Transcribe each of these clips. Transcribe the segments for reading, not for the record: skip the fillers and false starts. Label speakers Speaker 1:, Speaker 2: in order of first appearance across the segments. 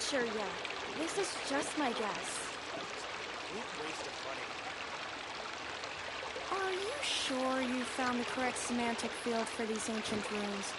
Speaker 1: not sure yet. This is just my guess. Are you sure you found the correct semantic field for these ancient runes?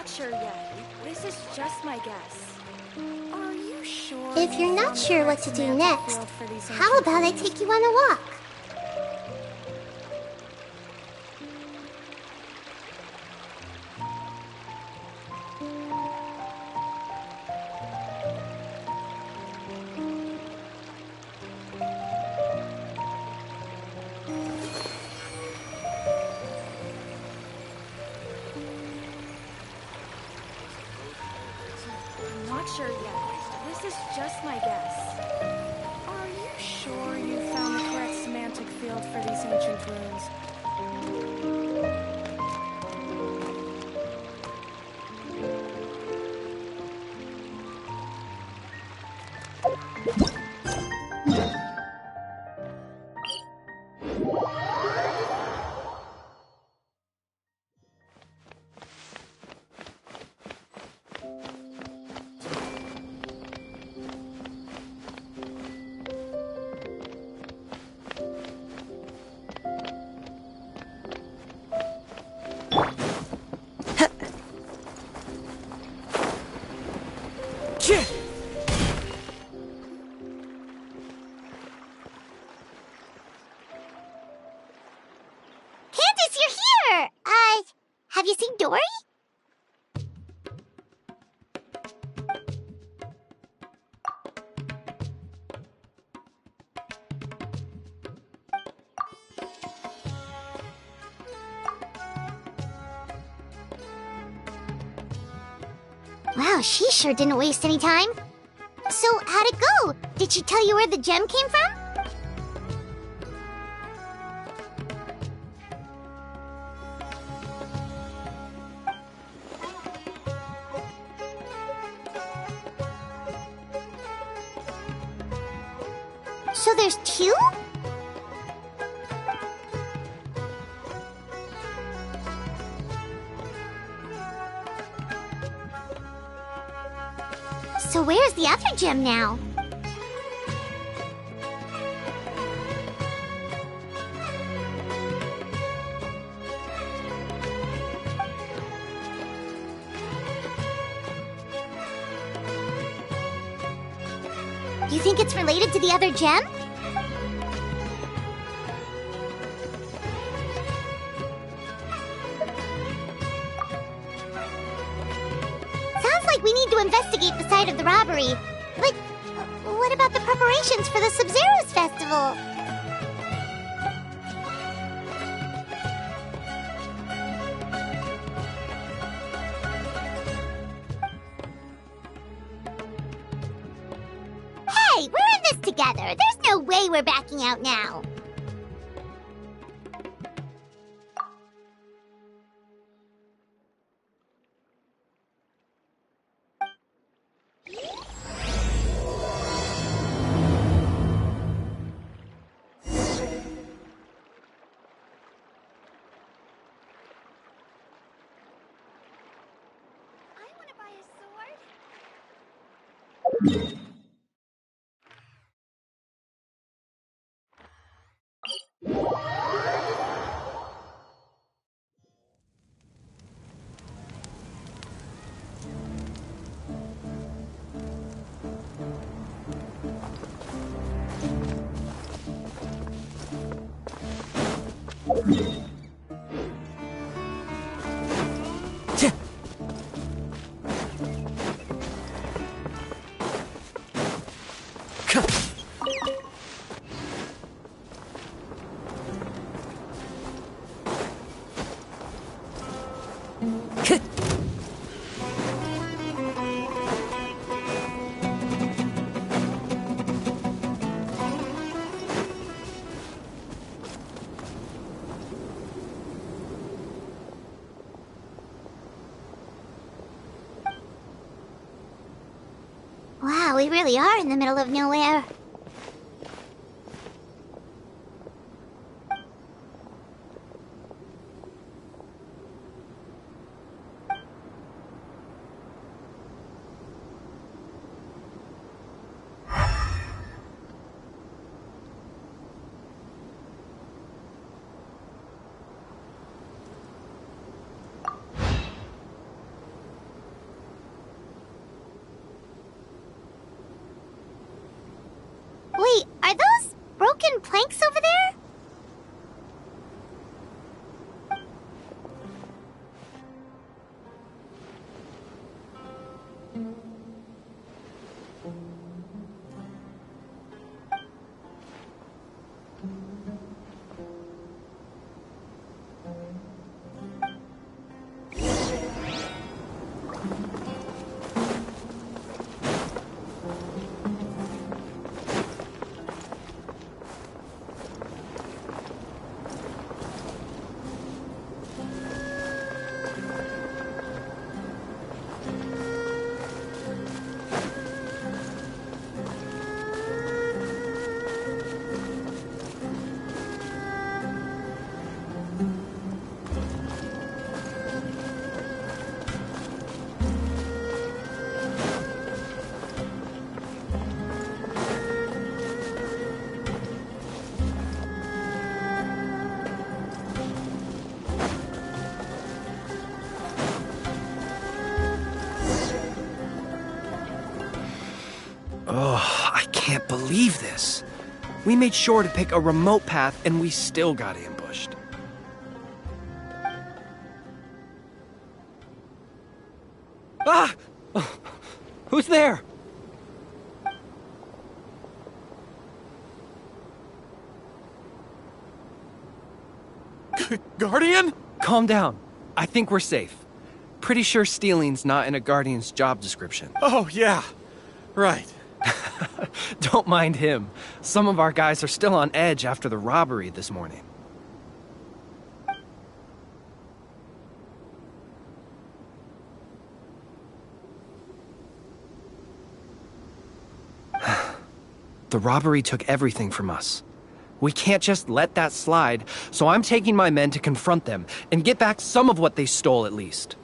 Speaker 1: Sure yet. This is just my guess. Are you sure?
Speaker 2: If you're not sure what to do next, how about I take you on a walk?
Speaker 1: Sure yet. This is just my guess. Are you sure you found the correct semantic field for these ancient runes?
Speaker 2: Have you seen Dory? Wow, she sure didn't waste any time. So, how'd it go? Did she tell you where the gem came from? So there's two? So where's the other gem now? You think it's related to the other gem? Sounds like we need to investigate the site of the robbery. But what about the preparations for the Sub-Zero's festival? Hey, we're in this together. There's no way we're backing out now. I want to buy a sword. Wow, we really are in the middle of nowhere. Wait, are those broken planks over there?
Speaker 3: Oh, I can't believe this. We made sure to pick a remote path and we still got ambushed. Ah! Oh, who's there?
Speaker 4: Guardian?
Speaker 3: Calm down. I think we're safe. Pretty sure stealing's not in a Guardian's job description.
Speaker 4: Oh, yeah. Right.
Speaker 3: Don't mind him. Some of our guys are still on edge after the robbery this morning. The robbery took everything from us. We can't just let that slide, so I'm taking my men to confront them and get back some of what they stole at least.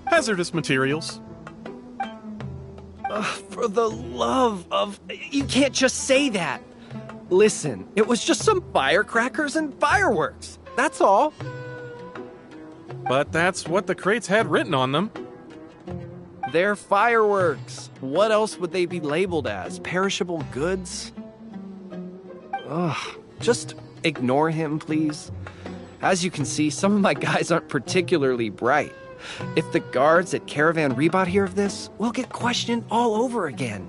Speaker 4: Hazardous materials.
Speaker 3: For the love of... You can't just say that. Listen, it was just some firecrackers and fireworks. That's all.
Speaker 4: But that's what the crates had written on them.
Speaker 3: They're fireworks. What else would they be labeled as? Perishable goods? Ugh, just ignore him, please. As you can see, some of my guys aren't particularly bright. If the guards at Caravan Rebot hear of this, we'll get questioned all over again.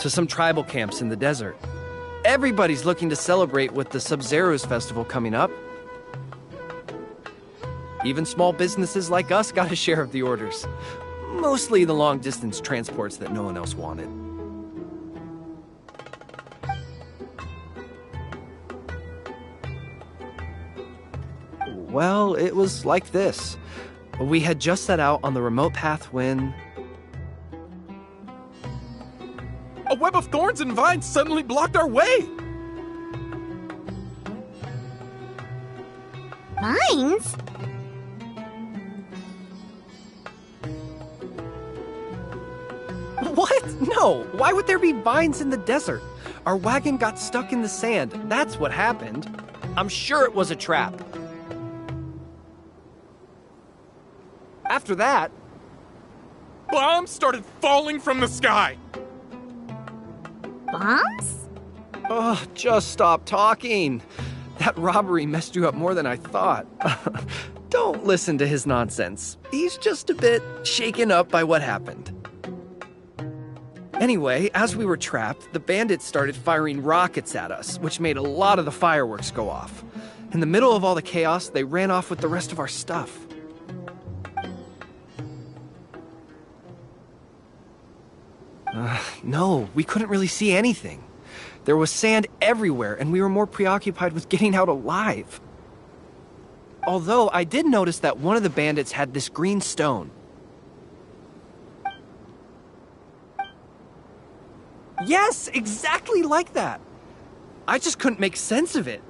Speaker 3: To some tribal camps in the desert. Everybody's looking to celebrate with the Sub-Zero's festival coming up. Even small businesses like us got a share of the orders. Mostly the long-distance transports that no one else wanted. Well, it was like this. We had just set out on the remote path when...
Speaker 4: A web of thorns and vines suddenly blocked our way!
Speaker 2: Vines?
Speaker 3: What? No! Why would there be vines in the desert? Our wagon got stuck in the sand. That's what happened. I'm sure it was a trap. After that...
Speaker 4: Bombs started falling from the sky!
Speaker 2: Bombs?
Speaker 3: Oh, just stop talking. That robbery messed you up more than I thought. Don't listen to his nonsense. He's just a bit shaken up by what happened. Anyway, as we were trapped, the bandits started firing rockets at us, which made a lot of the fireworks go off. In the middle of all the chaos, they ran off with the rest of our stuff. No, we couldn't really see anything. There was sand everywhere, and we were more preoccupied with getting out alive. Although, I did notice that one of the bandits had this green stone. Yes, exactly like that! I just couldn't make sense of it.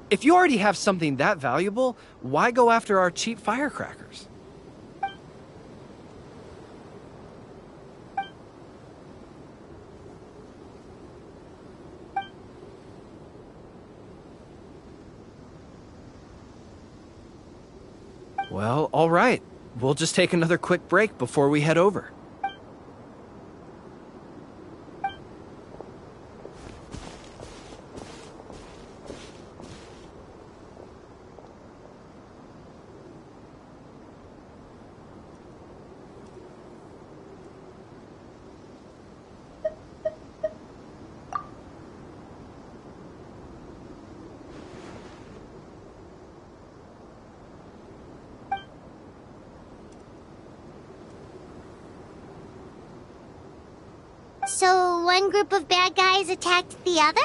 Speaker 3: If you already have something that valuable, why go after our cheap firecrackers? Well, all right. We'll just take another quick break before we head over.
Speaker 2: So one group of bad guys attacked the other?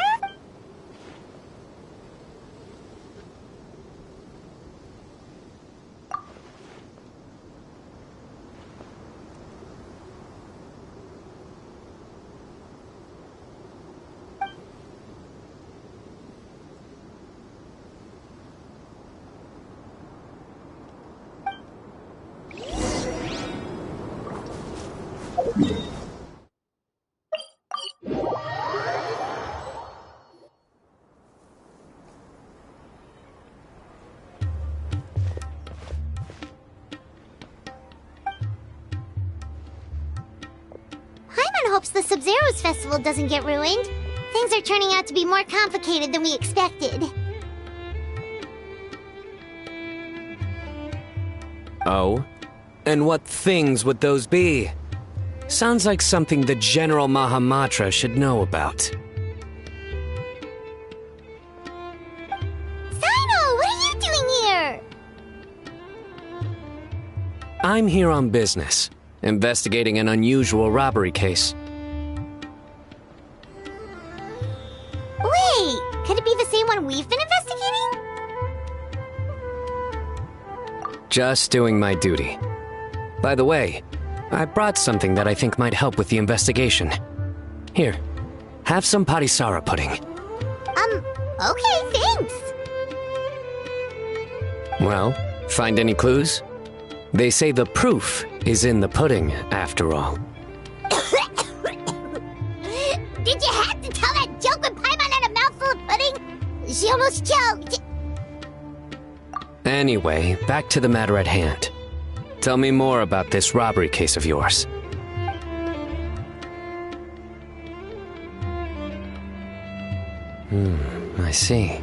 Speaker 2: Hopes the Sub-Zero's festival doesn't get ruined. Things are turning out to be more complicated than we expected.
Speaker 5: Oh? And what things would those be? Sounds like something the General Mahamatra should know about.
Speaker 2: Sino, what are you doing here?
Speaker 5: I'm here on business, investigating an unusual robbery case.
Speaker 2: Wait, could it be the same one we've been investigating?
Speaker 5: Just doing my duty. By the way, I brought something that I think might help with the investigation. Here, have some patisara pudding.
Speaker 2: Okay, thanks.
Speaker 5: Well, find any clues? They say the proof is in the pudding, after all.
Speaker 2: Did you have to tell that joke when Paimon had a mouthful of pudding? She almost choked.
Speaker 5: Anyway, back to the matter at hand. Tell me more about this robbery case of yours. I see.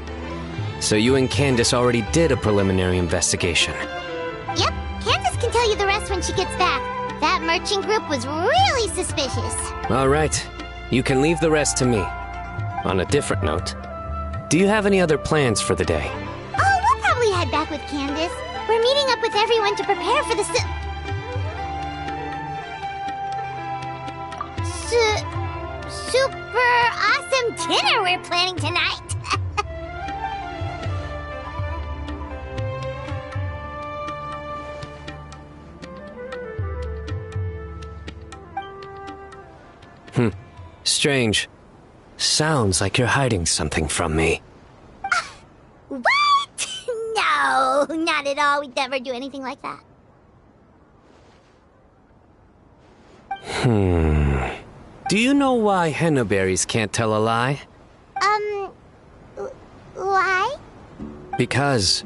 Speaker 5: So you and Candace already did a preliminary investigation.
Speaker 2: Yep, Candace can tell you the rest when she gets back. That merchant group was really suspicious.
Speaker 5: All right. You can leave the rest to me. On a different note, do you have any other plans for the day?
Speaker 2: Oh, we'll probably head back with Candace. We're meeting up with everyone to prepare for the super awesome dinner we're planning tonight.
Speaker 5: Strange. Sounds like you're hiding something from me.
Speaker 2: What? No, not at all. We'd never do anything like that.
Speaker 5: Do you know why henna berries can't tell a lie?
Speaker 2: Why?
Speaker 5: Because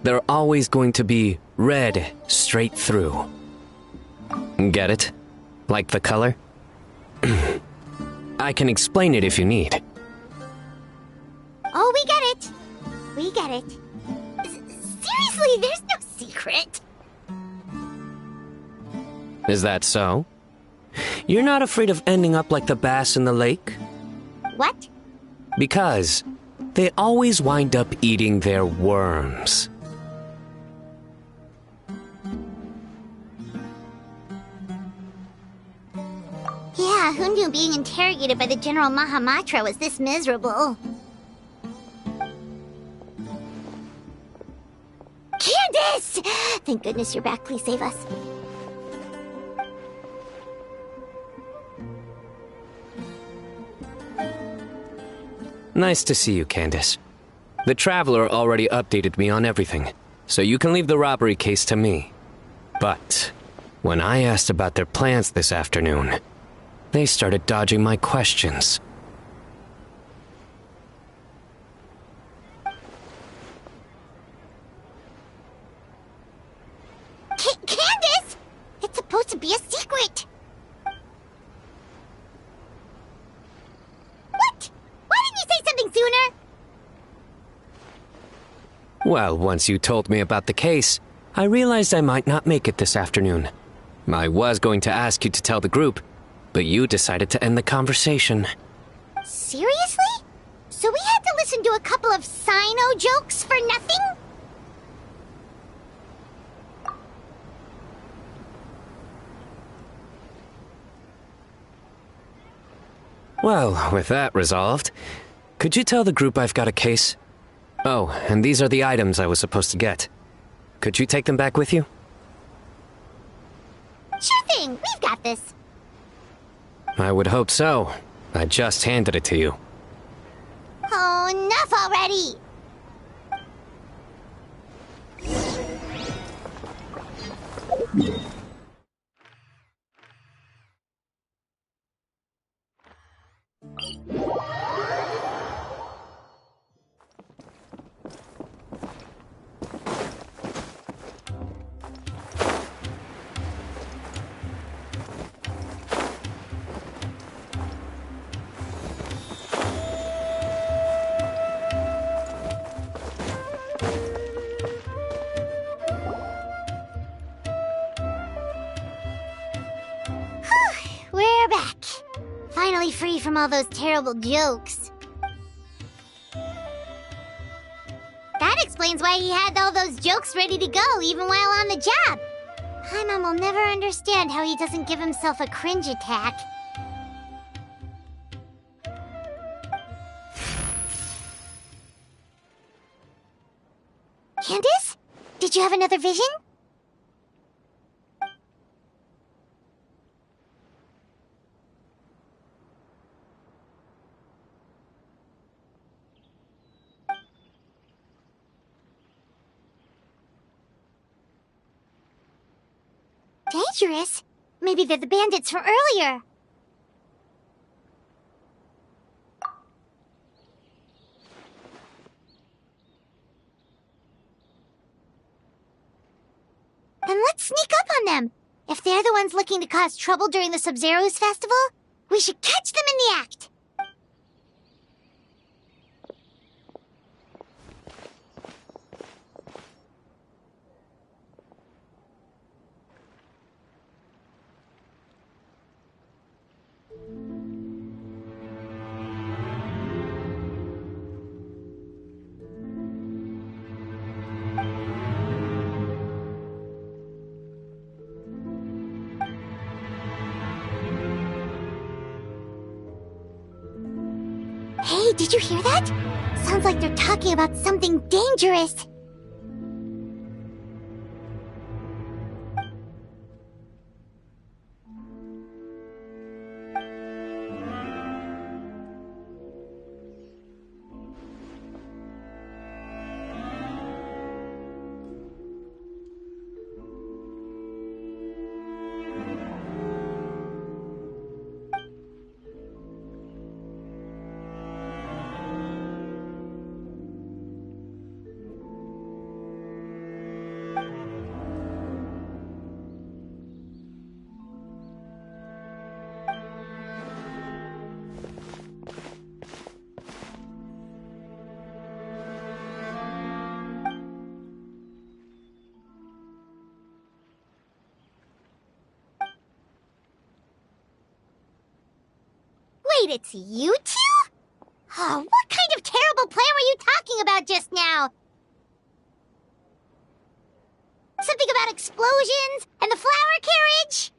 Speaker 5: they're always going to be red straight through. Get it? Like the color? I can explain it if you need.
Speaker 2: Oh, we get it. We get it. Seriously, there's no secret.
Speaker 5: Is that so? You're not afraid of ending up like the bass in the lake?
Speaker 2: What?
Speaker 5: Because they always wind up eating their worms.
Speaker 2: Yeah, who knew being interrogated by the General Mahamatra was this miserable? Candace! Thank goodness you're back. Please save us.
Speaker 5: Nice to see you, Candace. The Traveler already updated me on everything, so you can leave the robbery case to me. But when I asked about their plans this afternoon, they started dodging my questions.
Speaker 2: Candace! It's supposed to be a secret! What? Why didn't you say something sooner?
Speaker 5: Well, once you told me about the case, I realized I might not make it this afternoon. I was going to ask you to tell the group, but you decided to end the conversation.
Speaker 2: Seriously? So we had to listen to a couple of Sino jokes for nothing?
Speaker 5: Well, with that resolved, could you tell the group I've got a case? Oh, and these are the items I was supposed to get. Could you take them back with you?
Speaker 2: Sure thing, we've got this.
Speaker 5: I would hope so. I just handed it to you.
Speaker 2: Oh, enough already! We're back. Finally free from all those terrible jokes. That explains why he had all those jokes ready to go even while on the job. Paimon will never understand how he doesn't give himself a cringe attack. Candace? Did you have another vision? Dangerous? Maybe they're the bandits from earlier. Then let's sneak up on them. If they're the ones looking to cause trouble during the Sub-Zero's festival, we should catch them in the act. Hey, did you hear that? Sounds like they're talking about something dangerous. Wait, it's you two? Oh, what kind of terrible terrible plan were you talking about just now? Something about explosions and the flower carriage?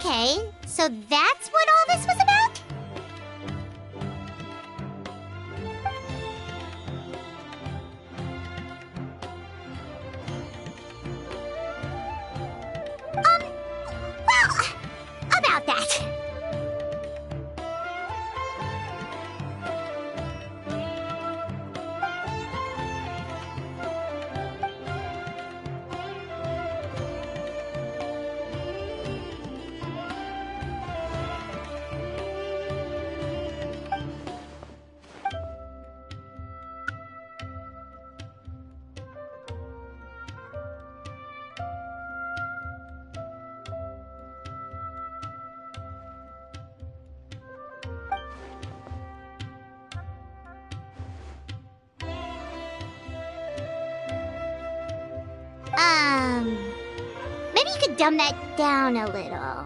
Speaker 2: Okay, so that's what all this was about? Well, about that. Maybe you could dumb that down a little.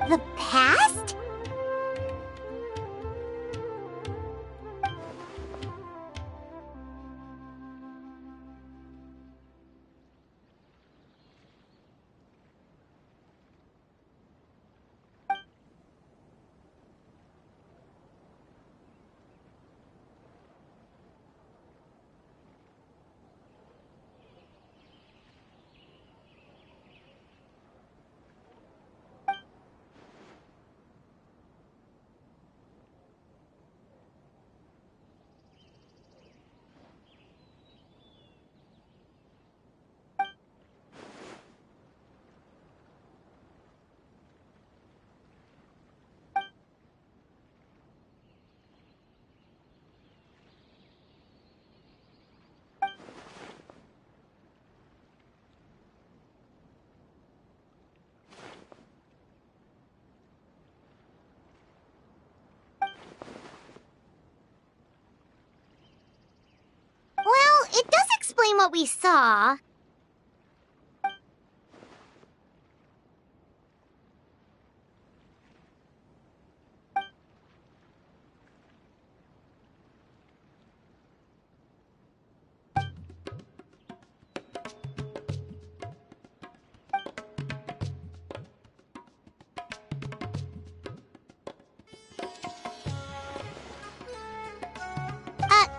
Speaker 2: The past? Well, it does explain what we saw.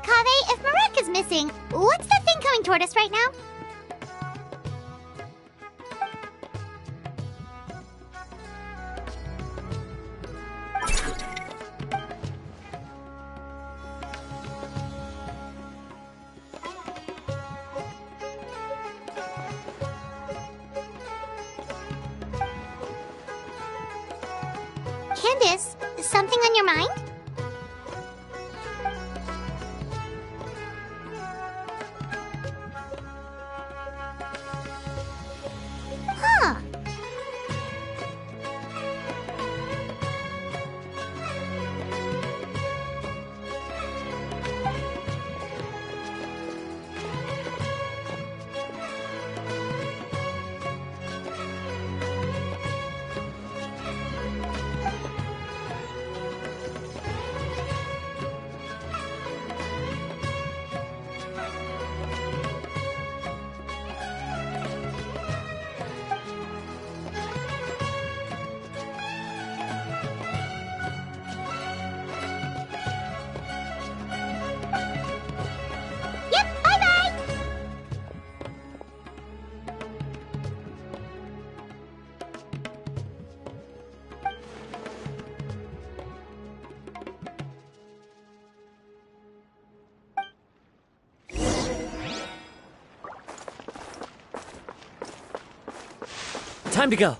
Speaker 2: Kaveh, if Marek is missing, what's the thing coming toward us right now? Candace, something on your mind? Huh. Yep, bye-bye!
Speaker 6: Time to go.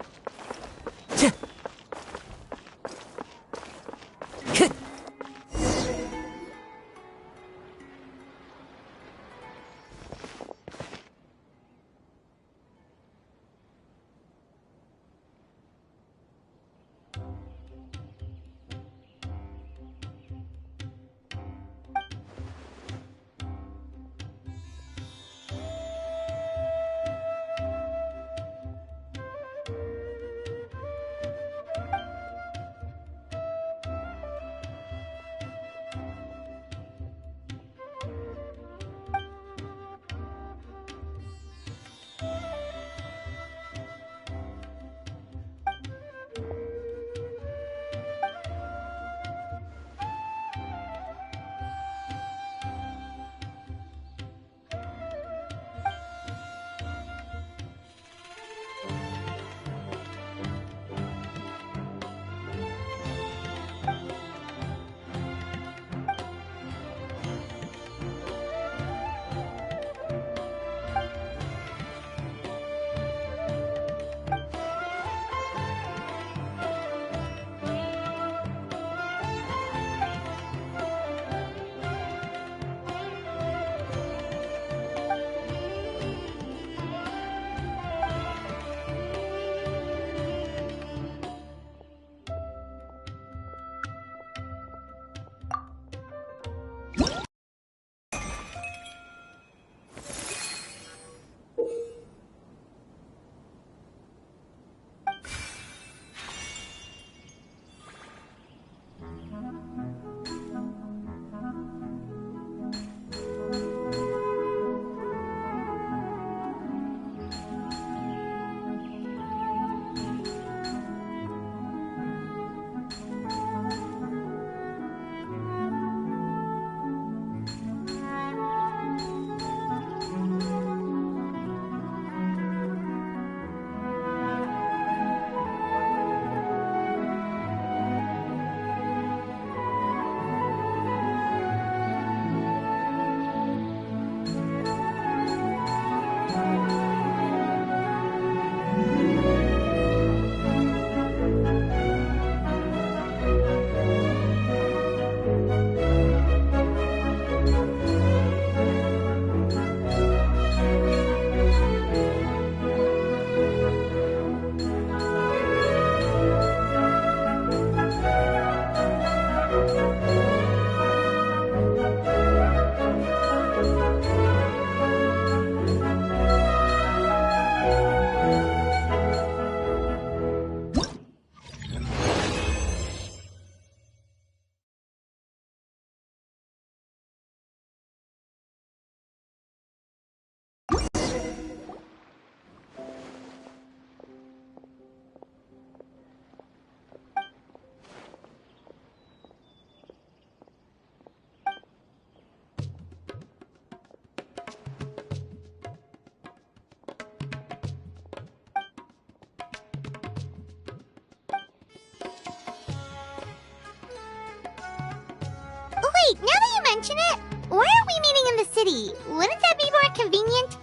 Speaker 2: Wait, now that you mention it, why aren't we meeting in the city? Wouldn't that be more convenient?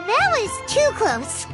Speaker 2: That was too close.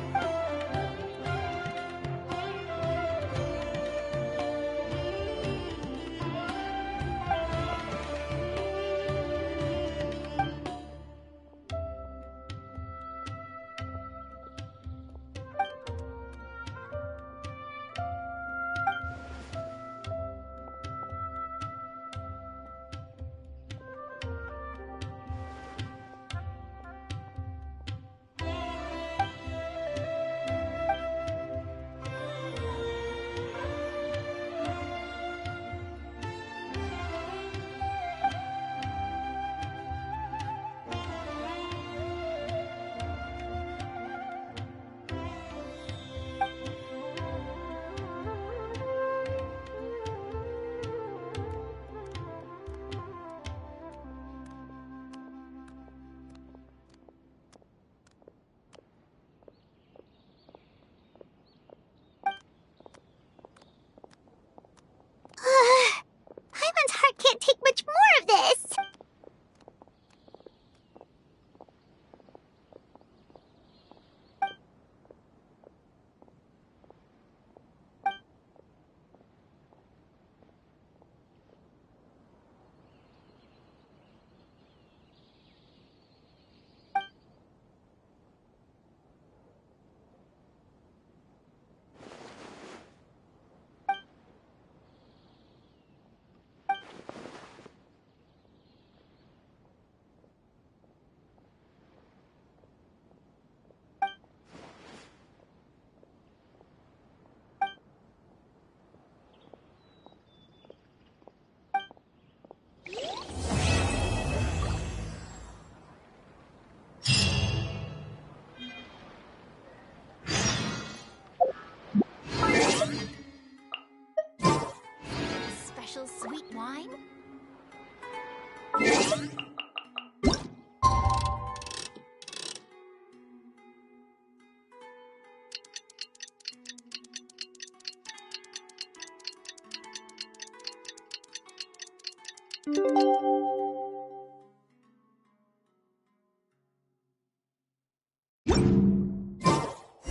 Speaker 2: special sweet wine?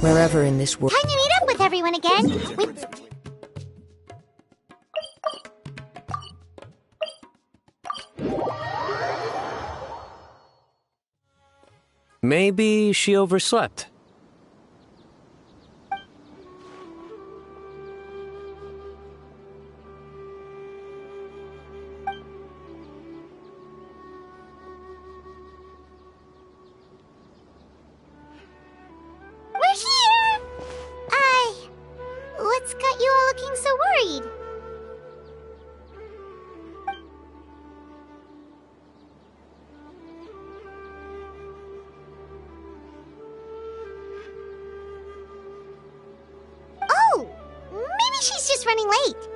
Speaker 7: Wherever in this world.
Speaker 2: Time to meet up with everyone again.
Speaker 5: Maybe she overslept.
Speaker 2: We're here! What's got you all looking so worried? Oh! Maybe she's just running late.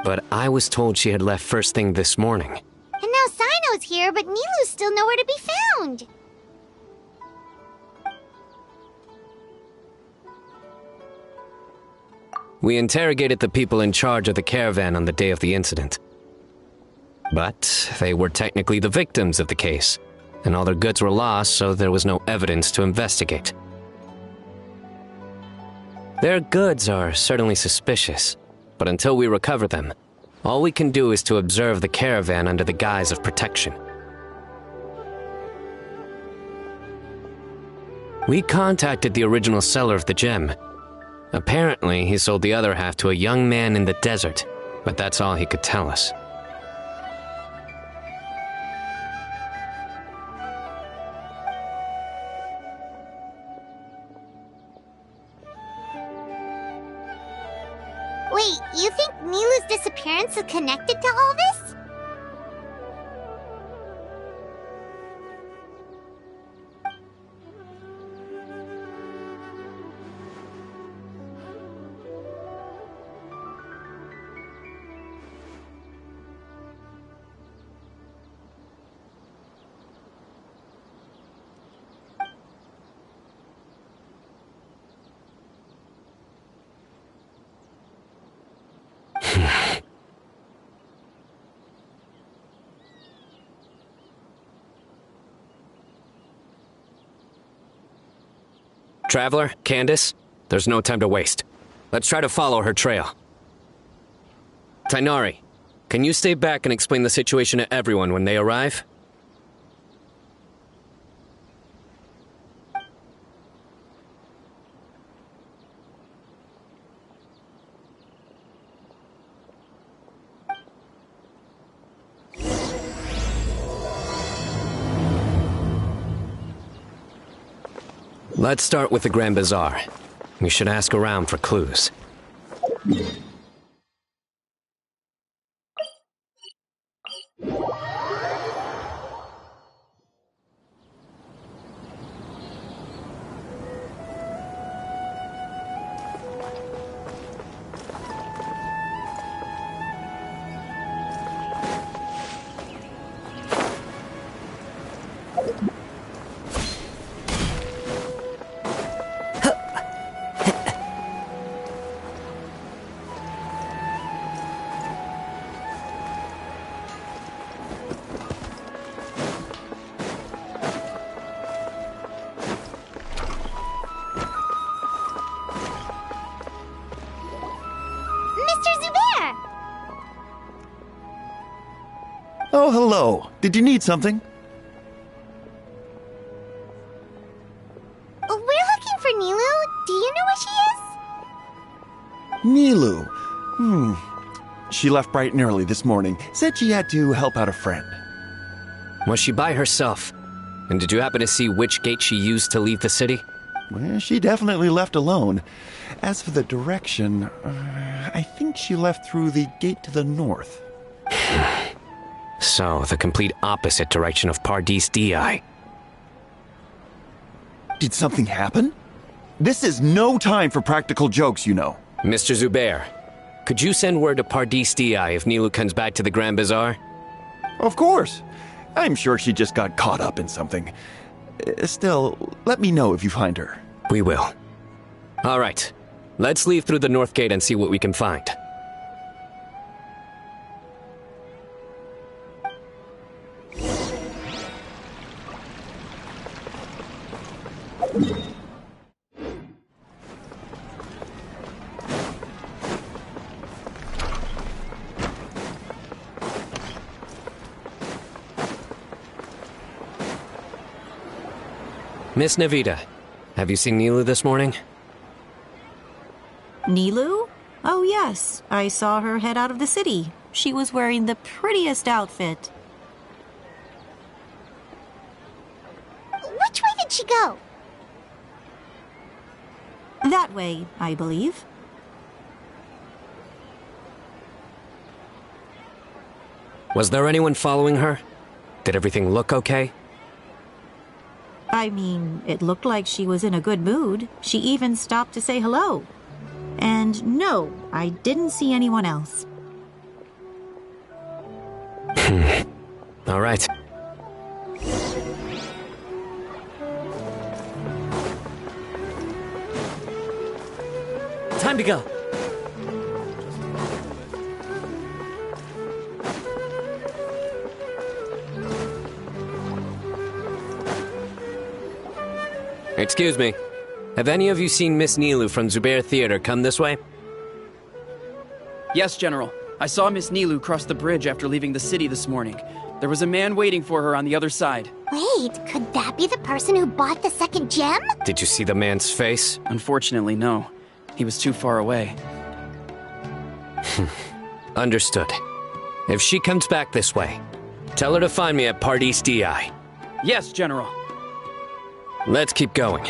Speaker 5: But I was told she had left first thing this morning.
Speaker 2: And now Sino's here, but Nilu's still nowhere to be found.
Speaker 5: We interrogated the people in charge of the caravan on the day of the incident. But they were technically the victims of the case, and all their goods were lost, so there was no evidence to investigate. Their goods are certainly suspicious, but until we recover them, all we can do is to observe the caravan under the guise of protection. We contacted the original seller of the gem. Apparently, he sold the other half to a young man in the desert, but that's all he could tell us.
Speaker 2: Wait, you think Nilu's disappearance is connected to all this?
Speaker 5: Traveler, Candace, there's no time to waste. Let's try to follow her trail. Tainari, can you stay back and explain the situation to everyone when they arrive? Let's start with the Grand Bazaar. We should ask around for clues.
Speaker 8: Oh, hello. Did you need something?
Speaker 2: We're looking for Nilu. Do you know where she is?
Speaker 8: Nilu. She left bright and early this morning. Said she had to help out a friend.
Speaker 5: Was she by herself? And did you happen to see which gate she used to leave the city?
Speaker 8: Well, she definitely left alone. As for the direction, I think she left through the gate to the north.
Speaker 5: So, the complete opposite direction of Pardis Di.
Speaker 8: Did something happen? This is no time for practical jokes, you know.
Speaker 5: Mr. Zubair, could you send word to Pardis Di if Nilu comes back to the Grand Bazaar?
Speaker 8: Of course. I'm sure she just got caught up in something. Still, let me know if you find her.
Speaker 5: We will. All right. Let's leave through the north gate and see what we can find. Miss Nahida, have you seen Nilu this morning?
Speaker 9: Nilu? Oh yes, I saw her head out of the city. She was wearing the prettiest outfit.
Speaker 2: Which way did she go?
Speaker 9: That way, I believe.
Speaker 5: Was there anyone following her? Did everything look okay?
Speaker 9: I mean, it looked like she was in a good mood. She even stopped to say hello. And no, I didn't see anyone else.
Speaker 5: All right.
Speaker 6: Time to go.
Speaker 5: Excuse me. Have any of you seen Miss Nilu from Zubair Theater come this way?
Speaker 10: Yes, General. I saw Miss Nilu cross the bridge after leaving the city this morning. There was a man waiting for her on the other side.
Speaker 2: Wait, could that be the person who bought the second gem?
Speaker 5: Did you see the man's face?
Speaker 10: Unfortunately, no. He was too far away.
Speaker 5: Understood. If she comes back this way, tell her to find me at Pardis Di.
Speaker 10: Yes, General.
Speaker 5: Let's keep going.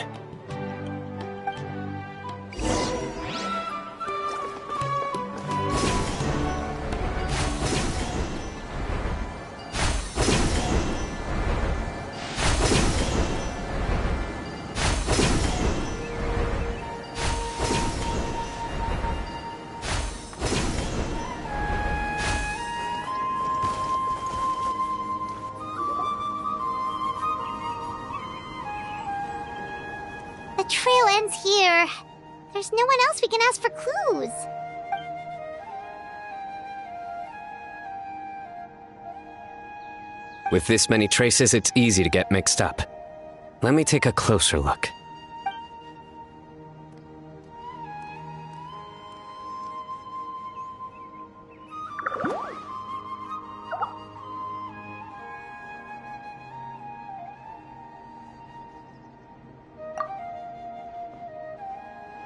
Speaker 2: The trail ends here. There's no one else we can ask for clues.
Speaker 5: With this many traces, it's easy to get mixed up. Let me take a closer look.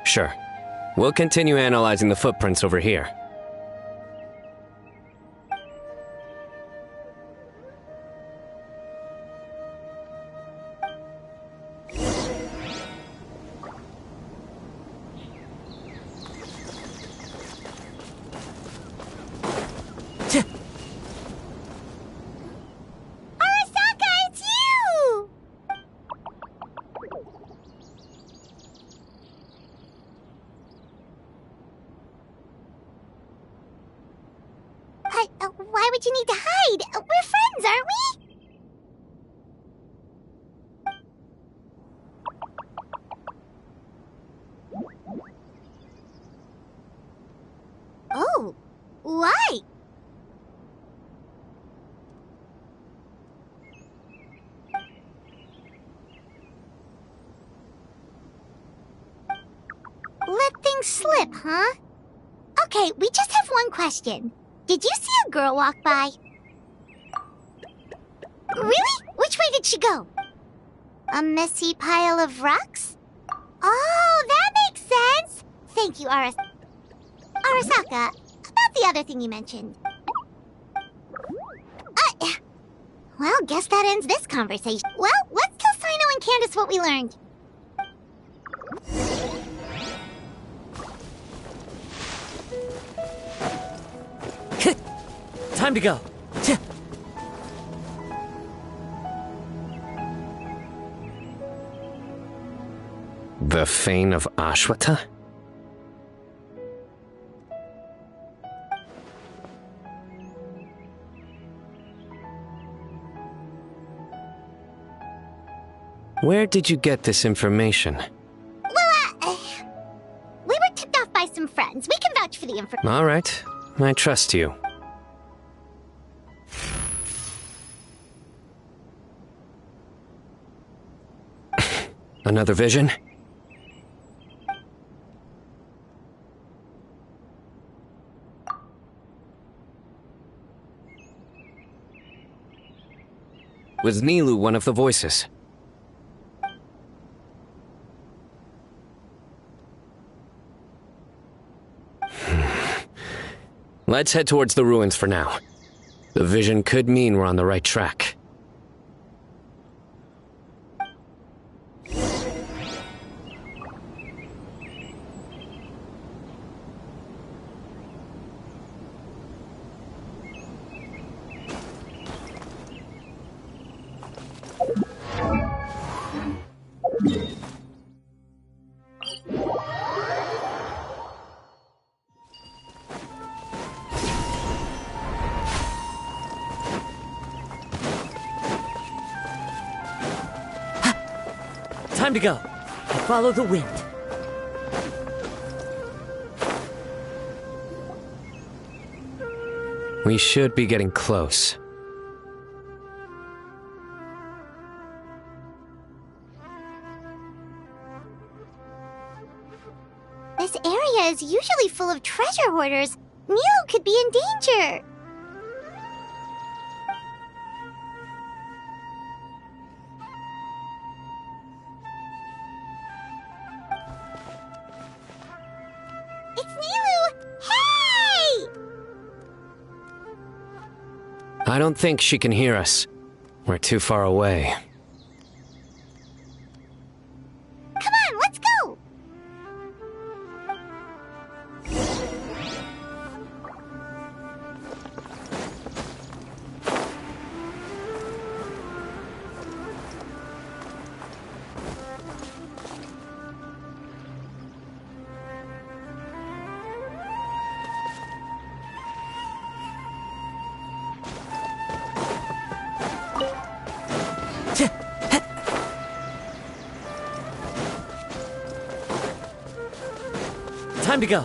Speaker 5: Sure. We'll continue analyzing the footprints over here.
Speaker 2: Arasaka, it's you! Why would you need to hide? We're friends, aren't we? Oh, why? Let things slip, huh? Okay, we just have one question. Did you see a girl walk by? Really? Which way did she go? A messy pile of rocks? Oh, that makes sense! Thank you, Arasaka. About the other thing you mentioned. Well, guess that ends this conversation. Well, let's tell Sino and Candace what we learned.
Speaker 6: Time to go.
Speaker 5: Fane of Ashwata? Where did you get this information?
Speaker 2: Well, we were tipped off by some friends. We can vouch for the information.
Speaker 5: All right, I trust you. Another vision? Was Nilou one of the voices? Let's head towards the ruins for now. The vision could mean we're on the right track.
Speaker 6: Time to go. Follow the wind.
Speaker 5: We should be getting close.
Speaker 2: This area is usually full of treasure hoarders. Nilo could be in danger. It's Nilo! Hey!
Speaker 5: I don't think she can hear us. We're too far away.
Speaker 2: Come on, let's go!
Speaker 6: Time to go.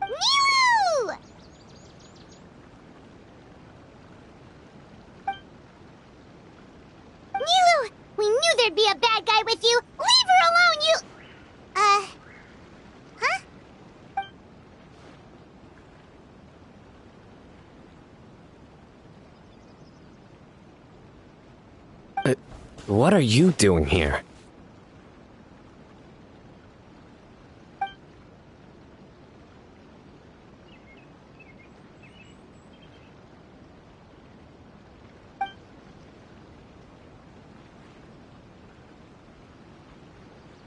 Speaker 2: Nilo! Nilo! We knew there'd be a bad guy with you! Leave her alone, you... Huh?
Speaker 5: What are you doing here?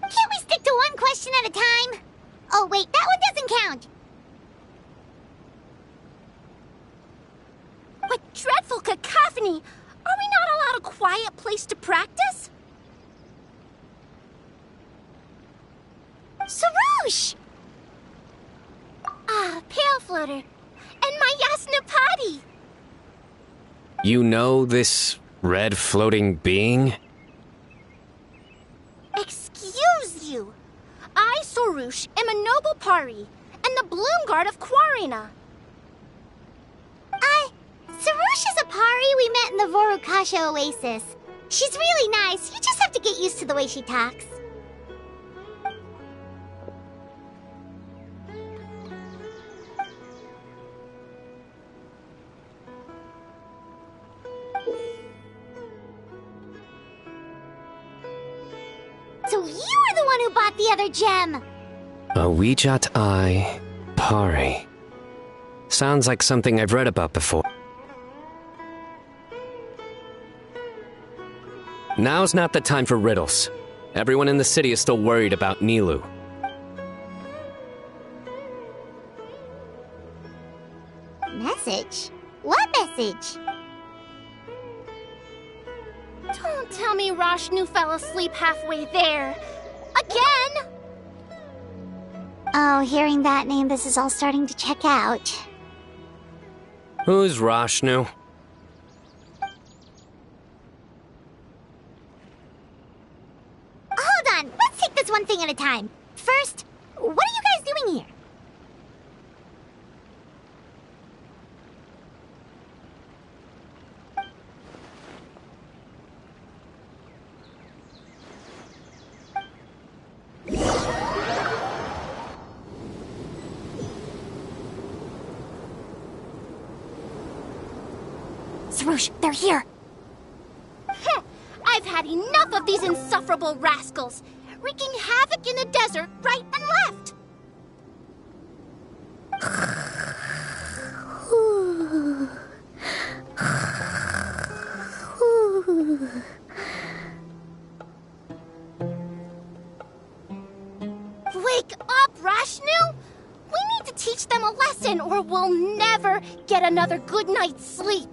Speaker 2: Can't we stick to one question at a time? Oh wait, that one doesn't count.
Speaker 1: What dreadful cacophony! Are we not allowed a quiet place to practice?
Speaker 2: Sarouche!
Speaker 1: Ah, Pale Floater. And my Yasnapati!
Speaker 5: You know this red floating being?
Speaker 1: Excuse you. I, Sarouche, am a noble Pari, and the Bloom Guard of Quarina.
Speaker 2: Sarouche is a Pari we met in the Vorukasha Oasis. She's really nice. You just have to get used to the way she talks. So you were the one who bought the other gem!
Speaker 5: A Wijat Eye Pari. Sounds like something I've read about before. Now's not the time for riddles. Everyone in the city is still worried about Nilou.
Speaker 2: Message? What message?
Speaker 11: Don't tell me Rashnu fell asleep halfway there. Again!
Speaker 2: Oh, hearing that name, this is all starting to check out.
Speaker 5: Who's Rashnu?
Speaker 2: Hold on, let's take this one thing at a time. First, what are you guys doing here?
Speaker 11: Sarush, they're here. I've had enough of these insufferable rascals, wreaking havoc in the desert right and left. Wake up, Rashnu! We need to teach them a lesson or we'll never get another good night's sleep.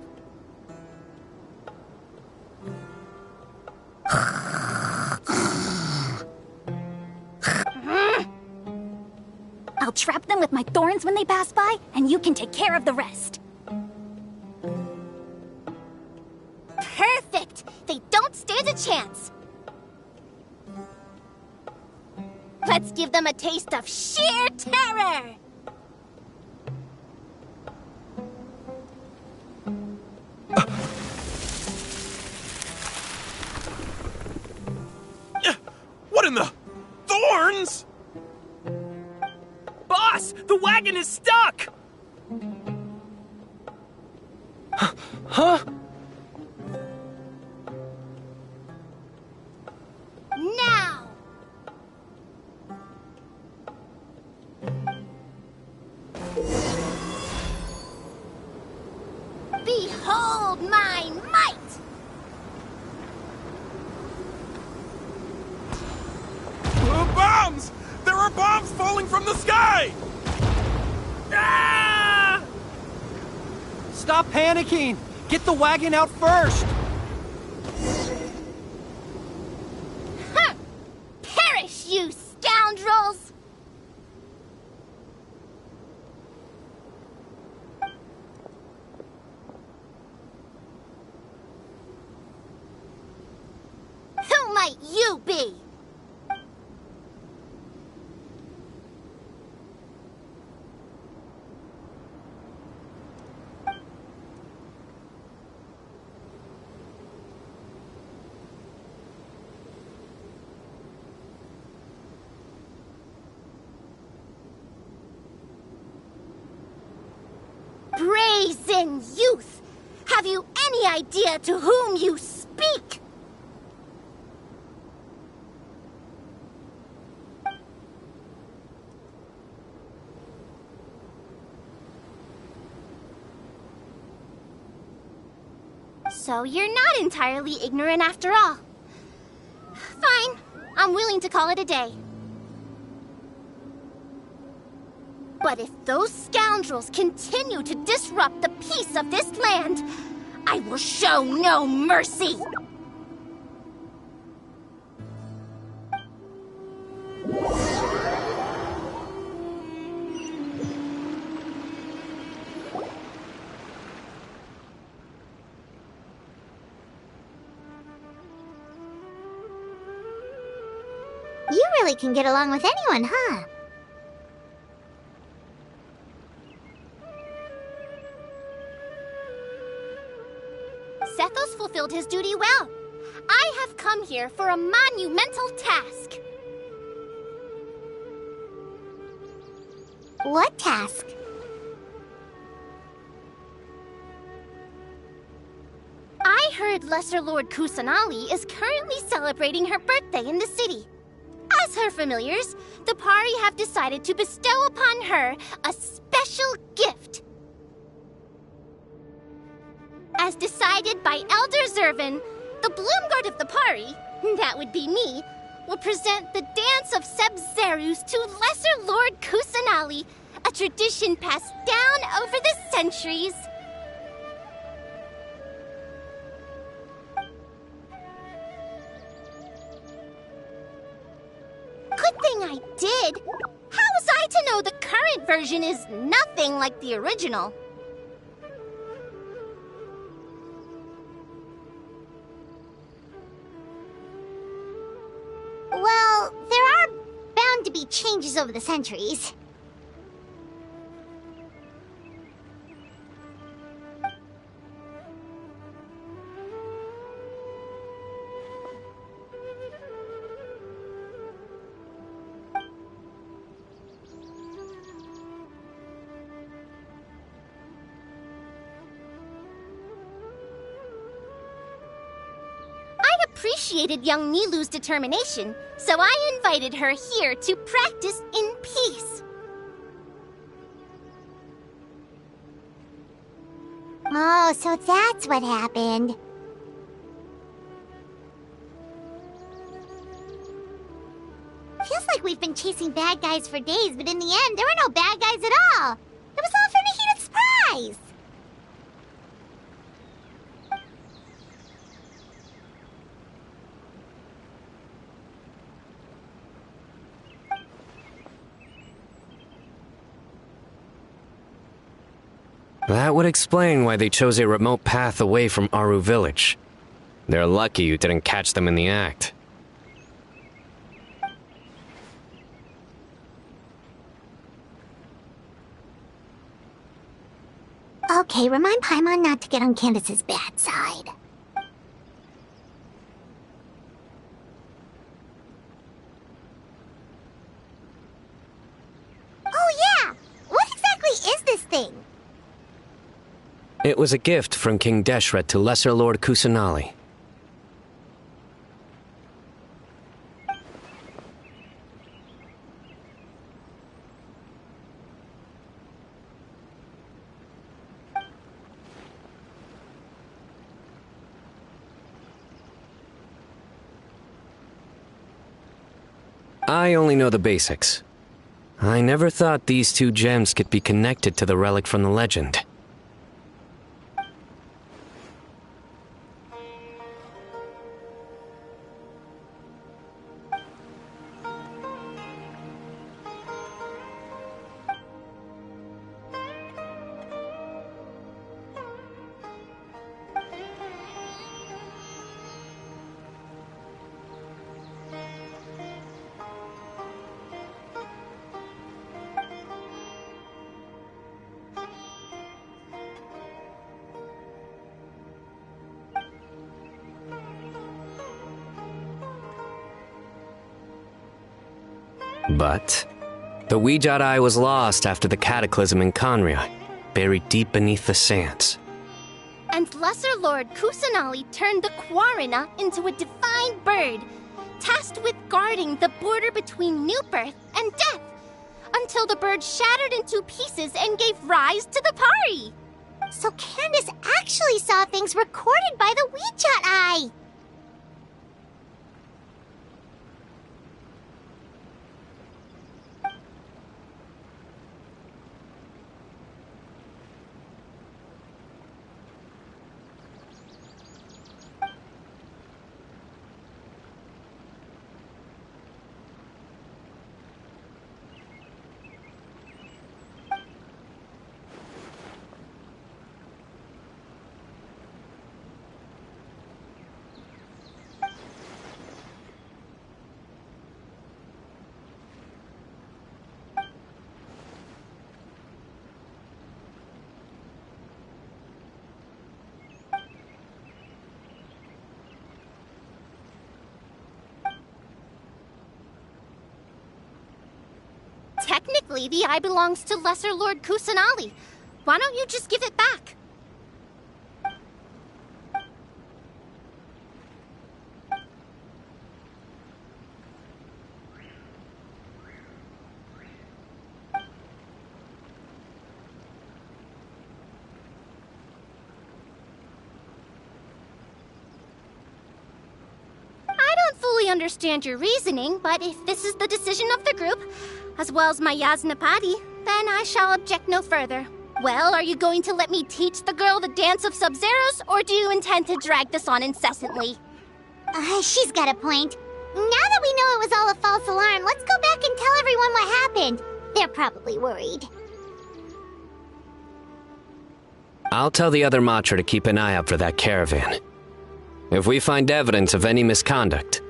Speaker 11: I'll trap them with my thorns when they pass by, and you can take care of the rest. Perfect! They don't stand a chance. Let's give them a taste of sheer terror!
Speaker 4: What in the... Thorns?!
Speaker 6: Boss, the wagon is stuck!
Speaker 3: Huh?
Speaker 11: Now! Behold my might!
Speaker 4: Bombs! There are bombs falling from the sky! Ah!
Speaker 3: Stop panicking! Get the wagon out first!
Speaker 11: Huh. Perish, you scoundrels! Who might you be? Brazen youth! Have you any idea to whom you speak? So you're not entirely ignorant after all. Fine, I'm willing to call it a day. But if those scoundrels continue to disrupt the peace of this land, I will show no mercy!
Speaker 2: You really can get along with anyone, huh?
Speaker 11: Sethos fulfilled his duty well. I have come here for a monumental task.
Speaker 2: What task?
Speaker 11: I heard Lesser Lord Kusanali is currently celebrating her birthday in the city. As her familiars, the Pari have decided to bestow upon her a special gift. As decided by Elder Zervin, the Bloomguard of the Pari, that would be me, will present the Dance of Sebzerus to Lesser Lord Kusanali, a tradition passed down over the centuries. Good thing I did. How was I to know the current version is nothing like the original?
Speaker 2: Well, there are bound to be changes over the centuries.
Speaker 11: Appreciated young Nilou's determination, so I invited her here to practice in peace.
Speaker 2: Oh, so that's what happened. Feels like we've been chasing bad guys for days, but in the end, there were no bad guys at all. It was all for Nahida's surprise.
Speaker 5: That would explain why they chose a remote path away from Aru Village. They're lucky you didn't catch them in the act.
Speaker 2: Okay, remind Paimon not to get on Candace's bad side. Oh yeah! What exactly is this thing?
Speaker 5: It was a gift from King Deshret to Lesser Lord Kusanali. I only know the basics. I never thought these two gems could be connected to the relic from the legend. But the Weejat Eye was lost after the cataclysm in Conria, buried deep beneath the sands.
Speaker 11: And Lesser Lord Kusanali turned the Quarina into a divine bird, tasked with guarding the border between new birth and death, until the bird shattered into pieces and gave rise to the Pari.
Speaker 2: So Candace actually saw things recorded by the Weejat Eye!
Speaker 11: Technically, the eye belongs to Lesser Lord Kusanali. Why don't you just give it back? I don't fully understand your reasoning, but if this is the decision of the group, as well as my Yasnapati, then I shall object no further. Well, are you going to let me teach the girl the dance of Sub-Zeros, or do you intend to drag this on incessantly?
Speaker 2: She's got a point. Now that we know it was all a false alarm, let's go back and tell everyone what happened. They're probably worried.
Speaker 5: I'll tell the other Matra to keep an eye out for that caravan. If we find evidence of any misconduct,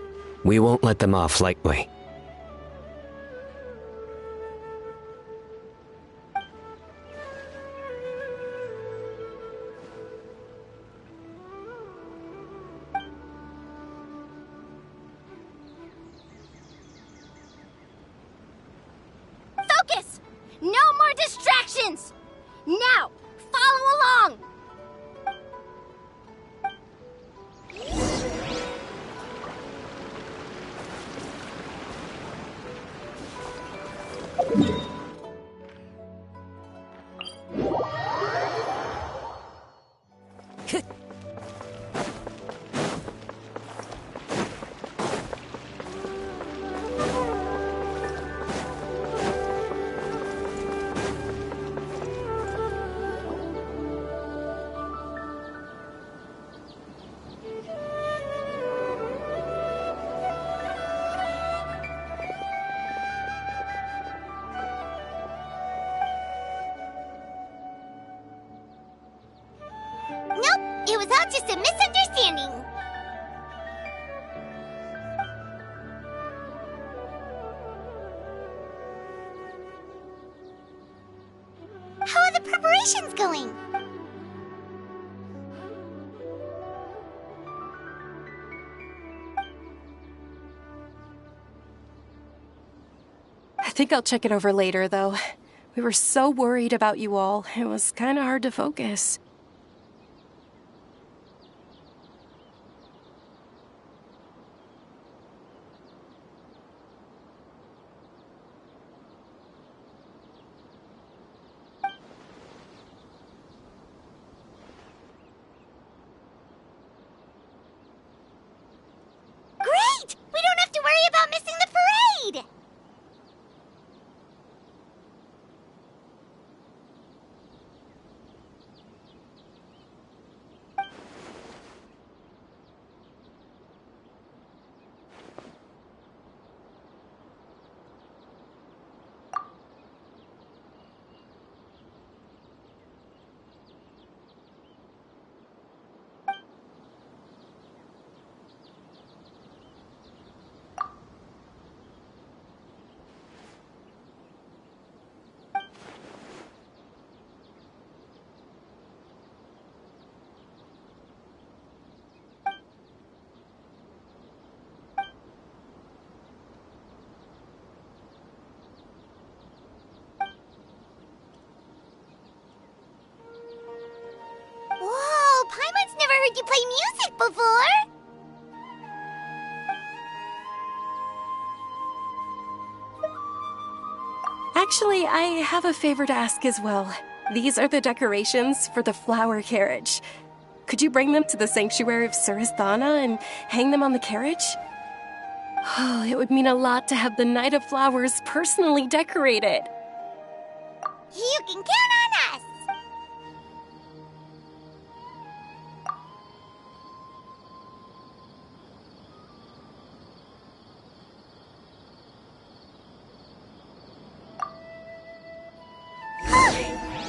Speaker 5: we won't let them off lightly.
Speaker 11: Focus! No more distractions! Now, follow along!
Speaker 2: Nope, it was all just a misunderstanding. How are the preparations going?
Speaker 1: I think I'll check it over later, though. We were so worried about you all. It was kind of hard to focus.
Speaker 2: Great! We don't have to worry about missing the parade! Whoa, Paimon's never heard you play music before!
Speaker 1: Actually, I have a favor to ask as well. These are the decorations for the flower carriage. Could you bring them to the sanctuary of Surasthana and hang them on the carriage? Oh, it would mean a lot to have the Knight of Flowers personally decorated.
Speaker 2: You can count on us!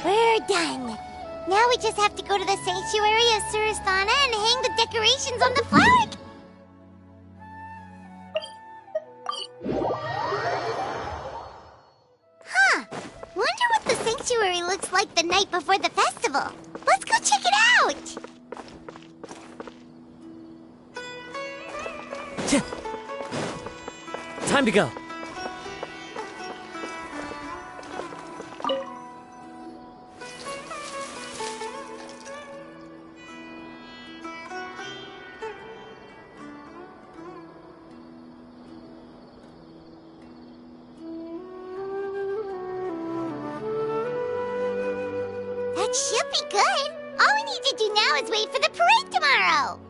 Speaker 2: We're done. Now we just have to go to the sanctuary of Surasthana and hang the decorations on the flag. Huh. Wonder what the sanctuary looks like the night before the festival. Let's go check it out.
Speaker 6: Time to go.
Speaker 2: That should be good. All we need to do now is wait for the parade tomorrow.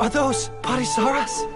Speaker 3: Are those Parisaras?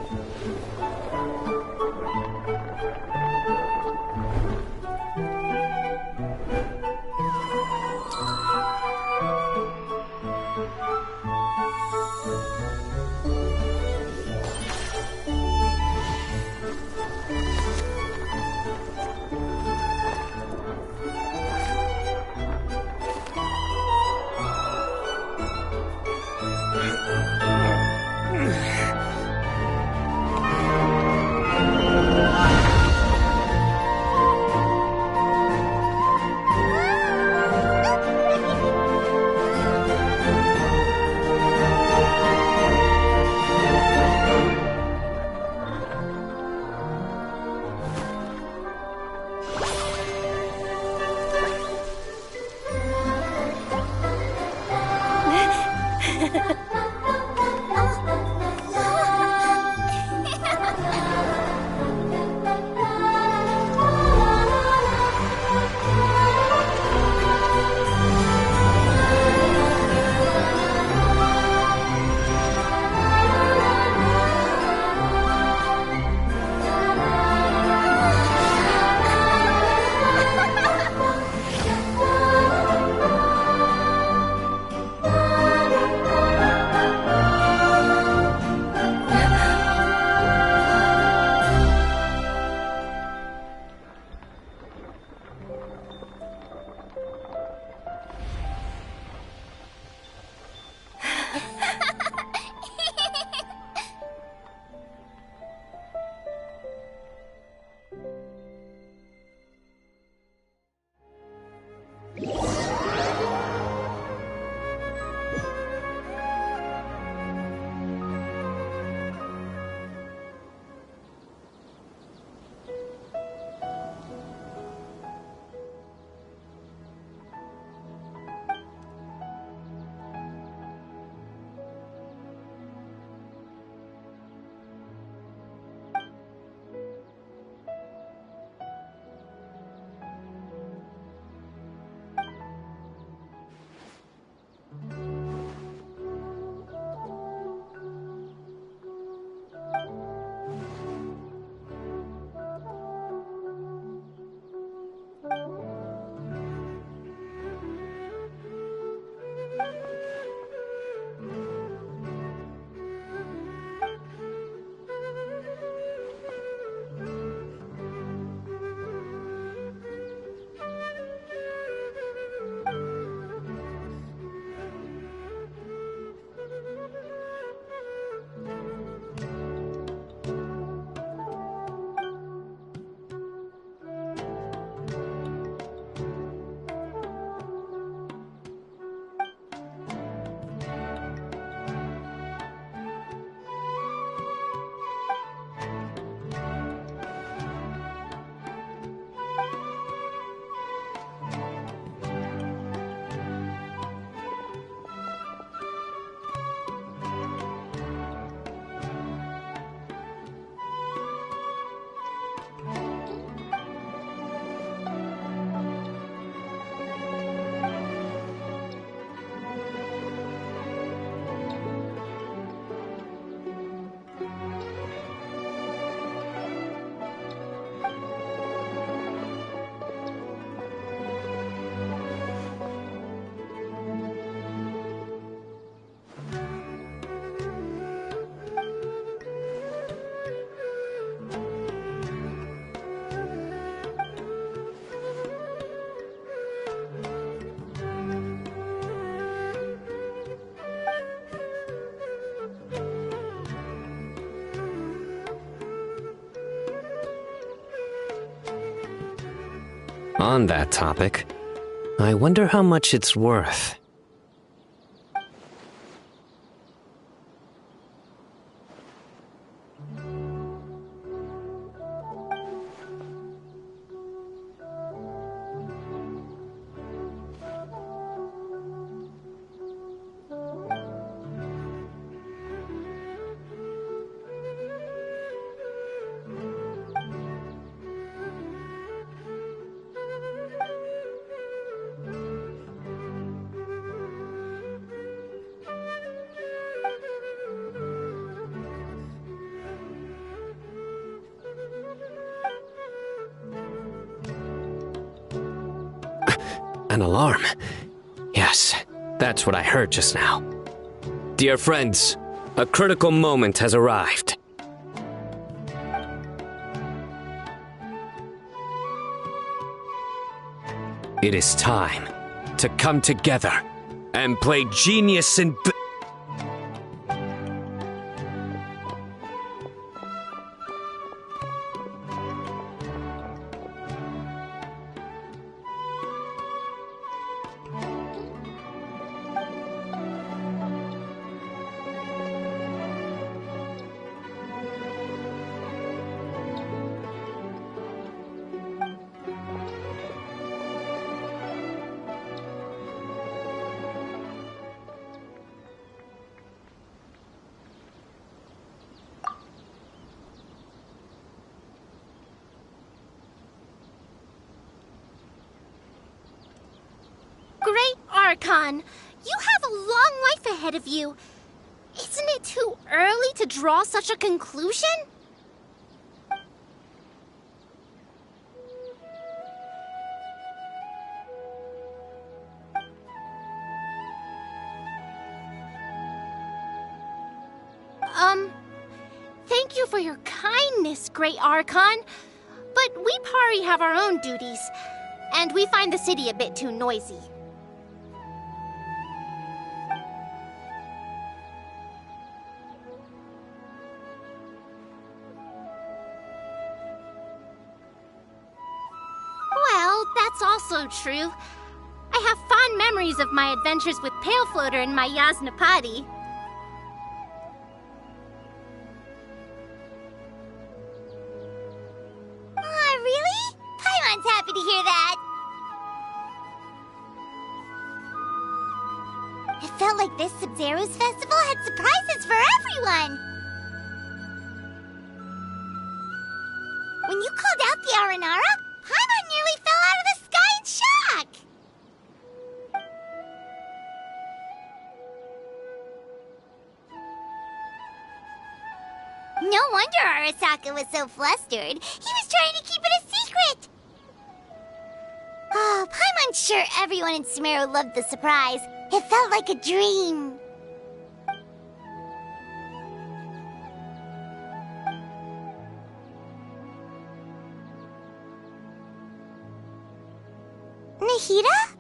Speaker 5: On that topic, I wonder how much it's worth. An alarm. Yes, that's what I heard just now. Dear friends, a critical moment has arrived. It is time to come together and play genius and...
Speaker 11: Great Archon, you have a long life ahead of you. Isn't it too early to draw such a conclusion? Thank you for your kindness, Great Archon. But we Pari have our own duties, and we find the city a bit too noisy. Well, that's also true. I have fond memories of my adventures with Pale Floater and my Yasnapati.
Speaker 2: Really? Paimon's happy to hear that. It felt like this Sub-Zero's festival had surprises for everyone. When you called out the Aranara, Paimon nearly fell out of the sky in shock. No wonder Arasaka was so flustered. He was trying to keep it a secret. Oh, Paimon's sure everyone in Sumeru loved the surprise. It felt like a dream. Nahida?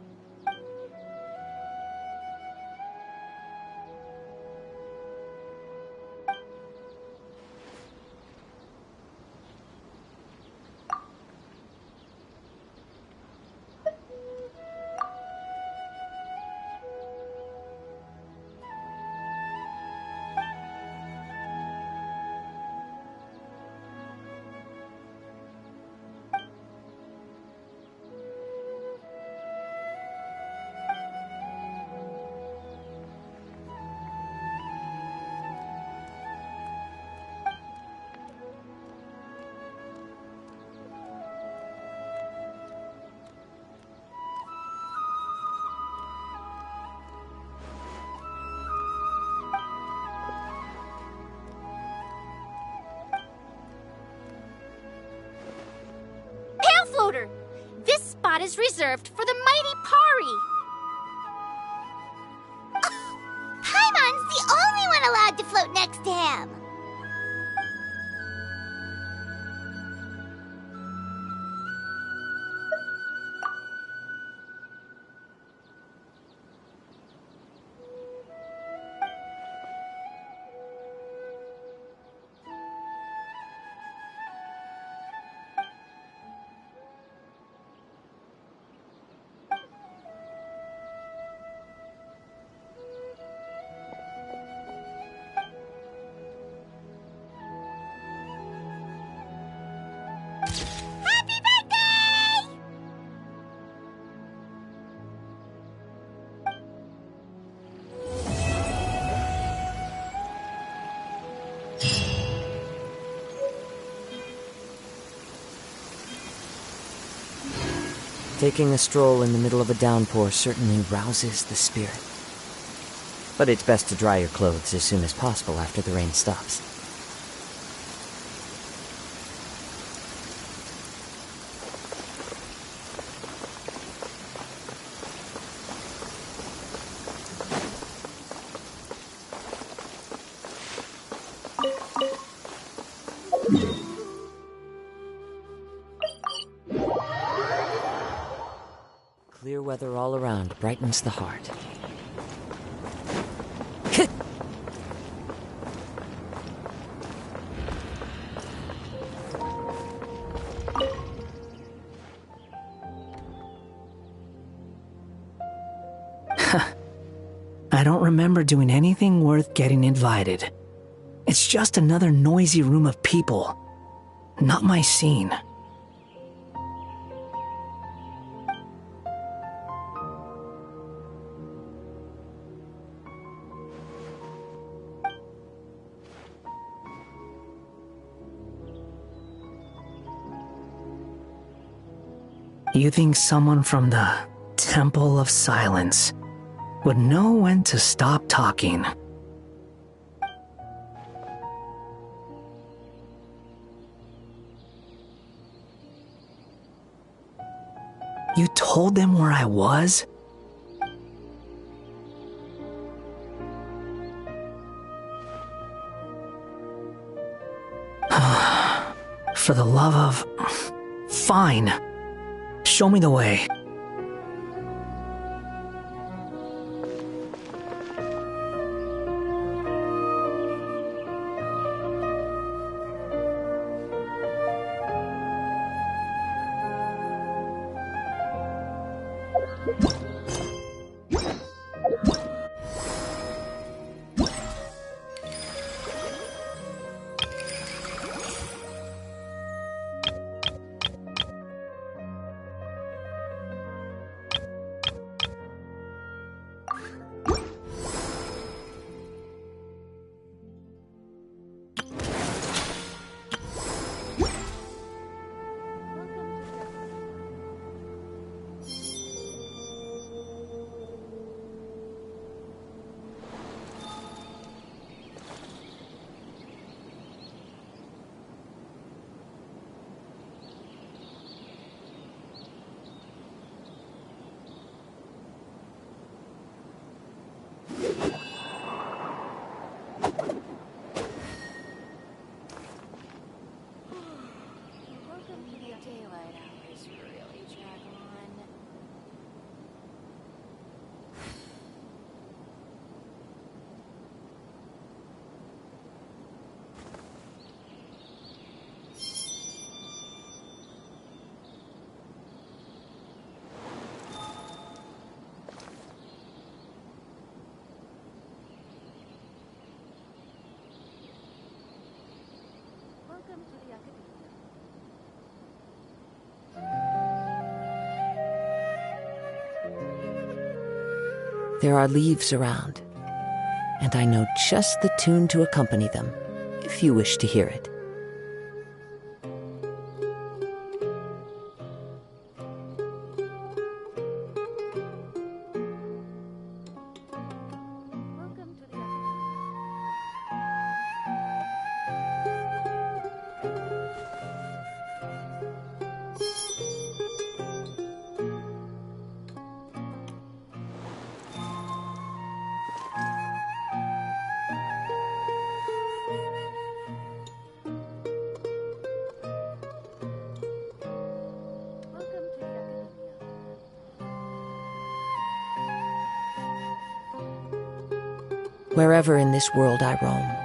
Speaker 11: Floater, this spot is reserved for the mighty Pari.
Speaker 2: Paimon's the only one allowed to float next to him.
Speaker 6: Taking a stroll in the middle of a downpour certainly rouses the spirit. But it's best to dry your clothes as soon as possible after the rain stops. Clear weather all around brightens the heart.
Speaker 12: I don't remember doing anything worth getting invited. It's just another noisy room of people. Not my scene. You think someone from the Temple of Silence would know when to stop talking? You told them where I was? For the love of... Fine. Show me the way.
Speaker 6: There are leaves around, and I know just the tune to accompany them, if you wish to hear it. Wherever in this world I roam,